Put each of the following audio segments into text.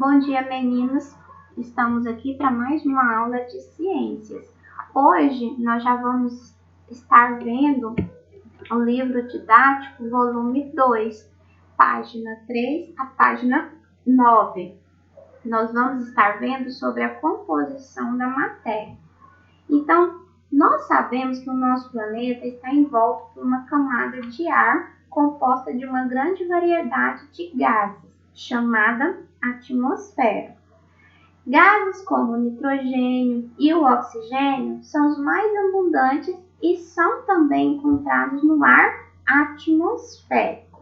Bom dia, meninos! Estamos aqui para mais uma aula de ciências. Hoje nós já vamos estar vendo o livro didático, volume 2, página 3 a página 9. Nós vamos estar vendo sobre a composição da matéria. Então, nós sabemos que o nosso planeta está envolto por uma camada de ar composta de uma grande variedade de gases, chamada atmosfera. Gases como o nitrogênio e o oxigênio são os mais abundantes e são também encontrados no ar atmosférico.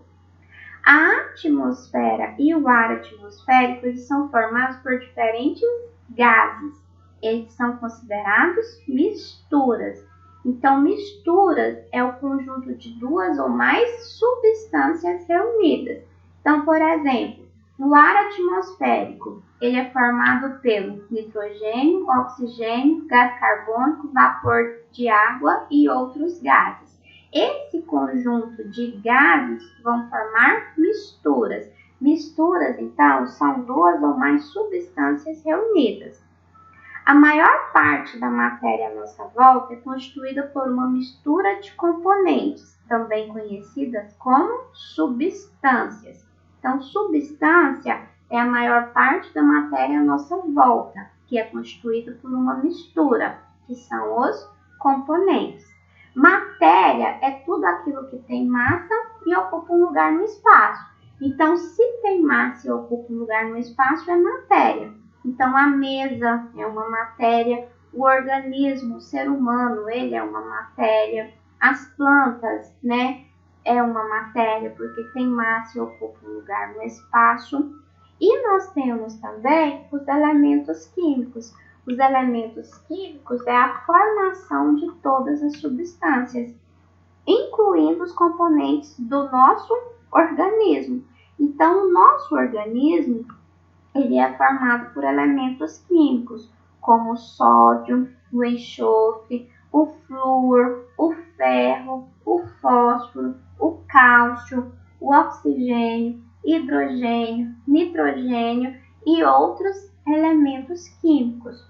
A atmosfera e o ar atmosférico eles são formados por diferentes gases. Eles são considerados misturas. Então, misturas é o conjunto de duas ou mais substâncias reunidas. Então, por exemplo, no ar atmosférico, ele é formado pelo nitrogênio, oxigênio, gás carbônico, vapor de água e outros gases. Esse conjunto de gases vão formar misturas. Misturas, então, são duas ou mais substâncias reunidas. A maior parte da matéria à nossa volta é constituída por uma mistura de componentes, também conhecidas como substâncias. Então, substância é a maior parte da matéria à nossa volta, que é constituída por uma mistura, que são os componentes. Matéria é tudo aquilo que tem massa e ocupa um lugar no espaço. Então, se tem massa e ocupa um lugar no espaço, é matéria. Então, a mesa é uma matéria, o organismo, o ser humano, ele é uma matéria, as plantas, é uma matéria porque tem massa e ocupa um lugar no espaço. E nós temos também os elementos químicos. Os elementos químicos é a formação de todas as substâncias, incluindo os componentes do nosso organismo. Então, o nosso organismo ele é formado por elementos químicos, como o sódio, o enxofre, o flúor, o ferro, o fósforo, o cálcio, o oxigênio, hidrogênio, nitrogênio e outros elementos químicos.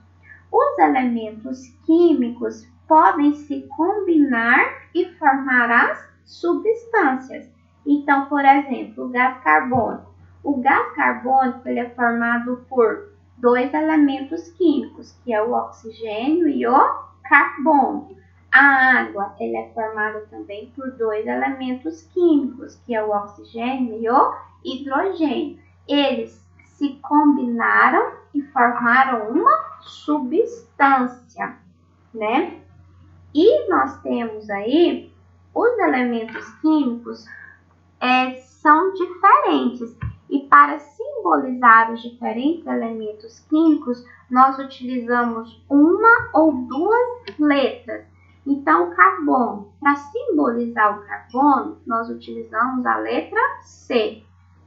Os elementos químicos podem se combinar e formar as substâncias. Então, por exemplo, o gás carbônico. O gás carbônico ele é formado por dois elementos químicos, que é o oxigênio e o carbono. A água ele é formada também por dois elementos químicos, que é o oxigênio e o hidrogênio. Eles se combinaram e formaram uma substância, E nós temos aí os elementos químicos são diferentes. E para simbolizar os diferentes elementos químicos, nós utilizamos uma ou duas letras. Então, o carbono, para simbolizar o carbono, nós utilizamos a letra C.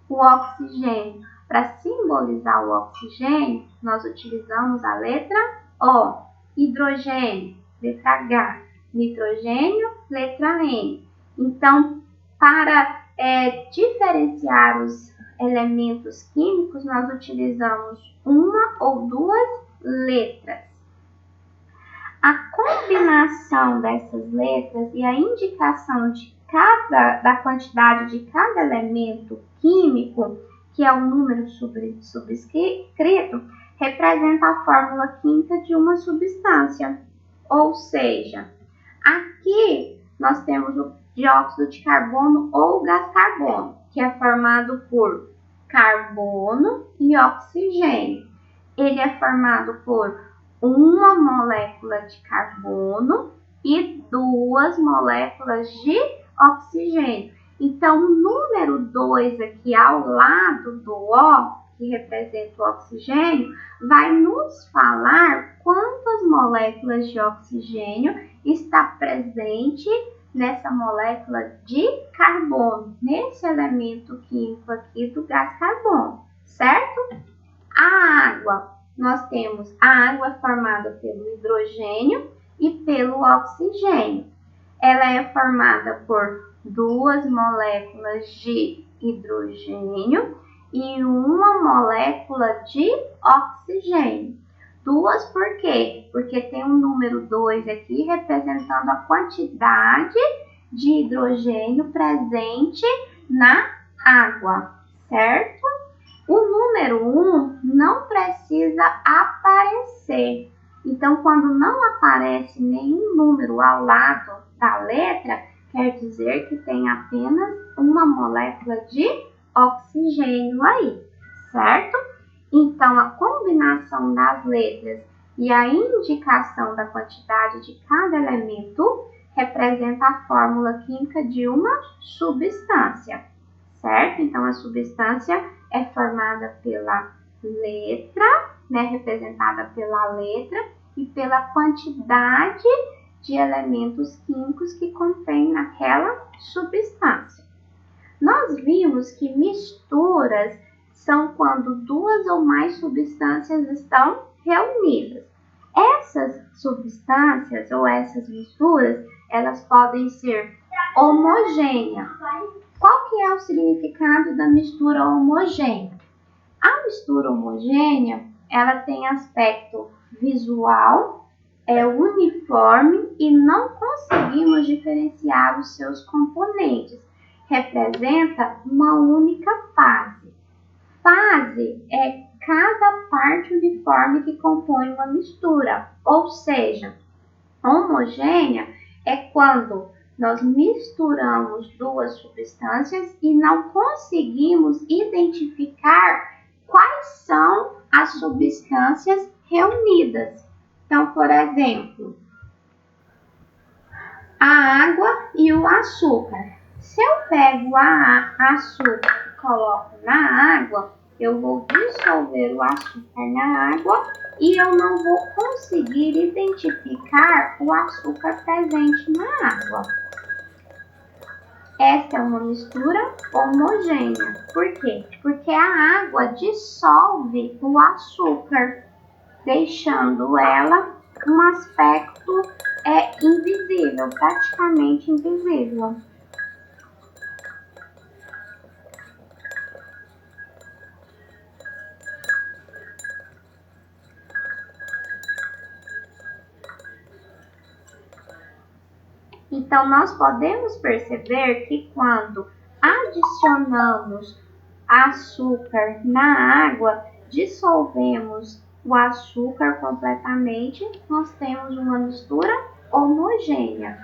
O oxigênio, para simbolizar o oxigênio, nós utilizamos a letra O. Hidrogênio, letra H. Nitrogênio, letra N. Então, para diferenciar os elementos químicos, nós utilizamos uma ou duas letras. A combinação dessas letras e a indicação da quantidade de cada elemento químico, que é o número subscrito, representa a fórmula química de uma substância. Ou seja, aqui nós temos o dióxido de carbono ou gás carbônico, que é formado por carbono e oxigênio. Ele é formado por uma molécula de carbono e duas moléculas de oxigênio. Então, o número 2 aqui ao lado do O, que representa o oxigênio, vai nos falar quantas moléculas de oxigênio está presente nessa molécula de carbono, nesse elemento químico aqui do gás carbono, certo? A água, nós temos a água formada pelo hidrogênio e pelo oxigênio. Ela é formada por duas moléculas de hidrogênio e uma molécula de oxigênio. 2 por quê? Porque tem um número 2 aqui representando a quantidade de hidrogênio presente na água, certo? O número 1 não precisa aparecer. Então, quando não aparece nenhum número ao lado da letra, quer dizer que tem apenas uma molécula de oxigênio aí, certo? Então, a combinação das letras e a indicação da quantidade de cada elemento representa a fórmula química de uma substância, certo? Então, a substância é formada pela letra, né, representada pela letra e pela quantidade de elementos químicos que contém naquela substância. Nós vimos que misturas são quando duas ou mais substâncias estão reunidas. Essas substâncias ou essas misturas, elas podem ser homogêneas. Qual que é o significado da mistura homogênea? A mistura homogênea, ela tem aspecto visual, é uniforme e não conseguimos diferenciar os seus componentes. Representa uma única fase. Fase é cada parte uniforme que compõe uma mistura, ou seja, homogênea é quando nós misturamos duas substâncias e não conseguimos identificar quais são as substâncias reunidas. Então, por exemplo, a água e o açúcar. Se eu pego açúcar e coloco na água, eu vou dissolver o açúcar na água e eu não vou conseguir identificar o açúcar presente na água. Essa é uma mistura homogênea. Por quê? Porque a água dissolve o açúcar, deixando ela um aspecto invisível, praticamente invisível. Então, nós podemos perceber que quando adicionamos açúcar na água, dissolvemos o açúcar completamente, nós temos uma mistura homogênea.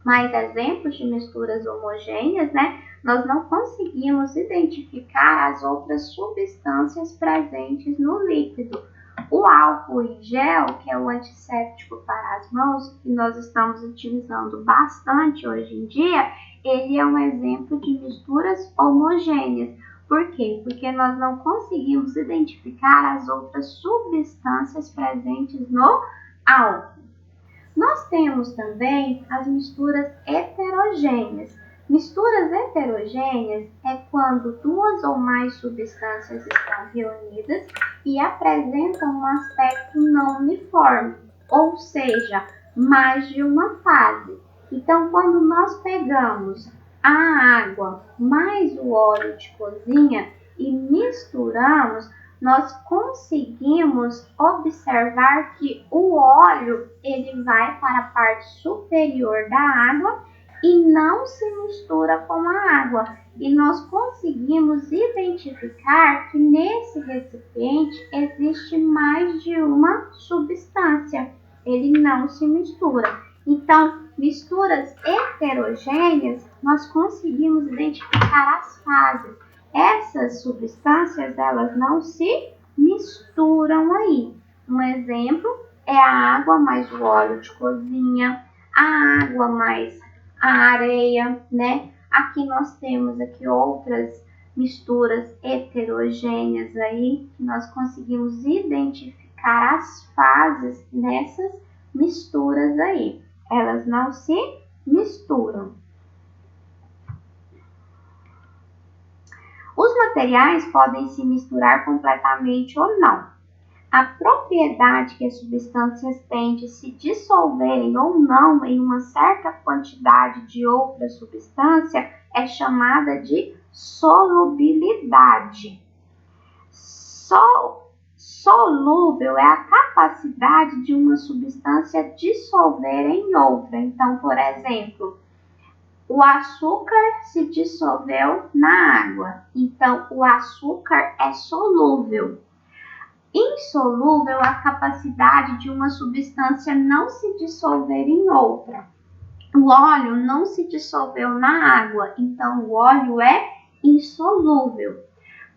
Mais exemplos de misturas homogêneas, né? Nós não conseguimos identificar as outras substâncias presentes no líquido. O álcool em gel, que é o antisséptico para as mãos, que nós estamos utilizando bastante hoje em dia, ele é um exemplo de misturas homogêneas. Por quê? Porque nós não conseguimos identificar as outras substâncias presentes no álcool. Nós temos também as misturas heterogêneas. Misturas heterogêneas é quando duas ou mais substâncias estão reunidas e apresentam um aspecto não uniforme, ou seja, mais de uma fase. Então, quando nós pegamos a água mais o óleo de cozinha e misturamos, nós conseguimos observar que o óleo ele vai para a parte superior da água e não se mistura com a água. E nós conseguimos identificar que nesse recipiente existe mais de uma substância. Ele não se mistura. Então, misturas heterogêneas, nós conseguimos identificar as fases. Essas substâncias, elas não se misturam aí. Um exemplo é a água mais o óleo de cozinha, a água mais a areia, né? Aqui nós temos aqui outras misturas heterogêneas aí, que nós conseguimos identificar as fases nessas misturas aí. Elas não se misturam. Os materiais podem se misturar completamente ou não. A propriedade que as substâncias têm de se dissolverem ou não em uma certa quantidade de outra substância é chamada de solubilidade. Solúvel é a capacidade de uma substância dissolver em outra. Então, por exemplo, o açúcar se dissolveu na água. Então, o açúcar é solúvel. Insolúvel é a capacidade de uma substância não se dissolver em outra. O óleo não se dissolveu na água, então o óleo é insolúvel.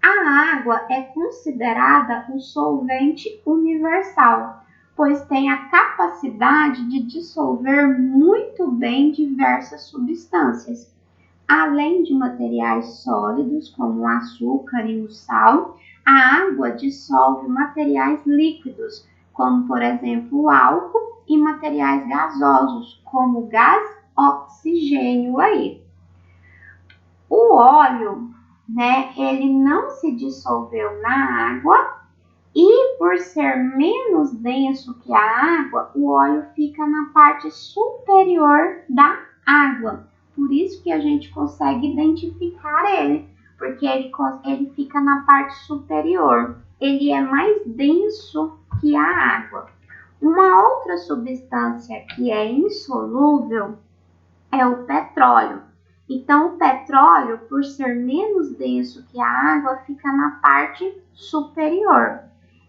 A água é considerada um solvente universal, pois tem a capacidade de dissolver muito bem diversas substâncias. Além de materiais sólidos, como o açúcar e o sal, a água dissolve materiais líquidos, como, por exemplo, o álcool, e materiais gasosos, como o gás oxigênio aí. O óleo, ele não se dissolveu na água e, por ser menos denso que a água, o óleo fica na parte superior da água. Por isso que a gente consegue identificar ele, porque ele fica na parte superior. Ele é mais denso que a água. Uma outra substância que é insolúvel é o petróleo. Então, o petróleo, por ser menos denso que a água, fica na parte superior.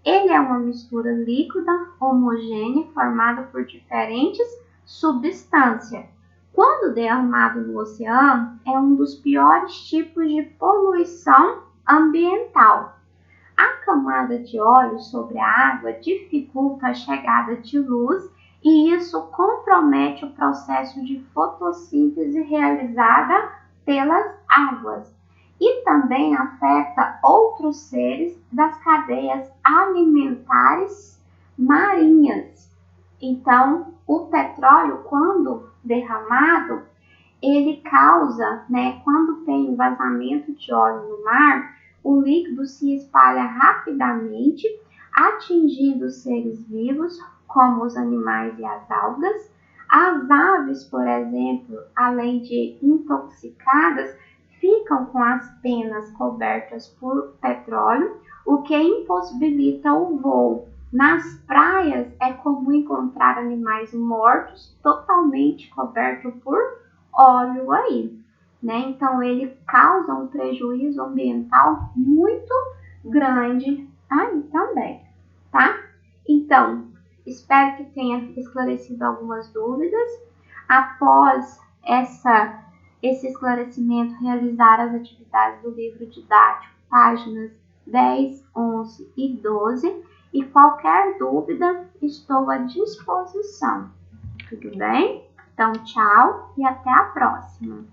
Ele é uma mistura líquida, homogênea, formada por diferentes substâncias. Quando derramado no oceano, é um dos piores tipos de poluição ambiental. A camada de óleo sobre a água dificulta a chegada de luz e isso compromete o processo de fotossíntese realizada pelas águas e também afeta outros seres das cadeias alimentares marinhas. Então, o petróleo, quando derramado, ele causa, quando tem um vazamento de óleo no mar, o líquido se espalha rapidamente, atingindo os seres vivos, como os animais e as algas. As aves, por exemplo, além de intoxicadas, ficam com as penas cobertas por petróleo, o que impossibilita o voo. Nas praias é comum encontrar animais mortos totalmente cobertos por óleo aí, Então ele causa um prejuízo ambiental muito grande aí também, tá? Então, espero que tenha esclarecido algumas dúvidas. Após esse esclarecimento, realizar as atividades do livro didático, páginas 10, 11 e 12. E qualquer dúvida, estou à disposição. Tudo bem? Então, tchau e até a próxima.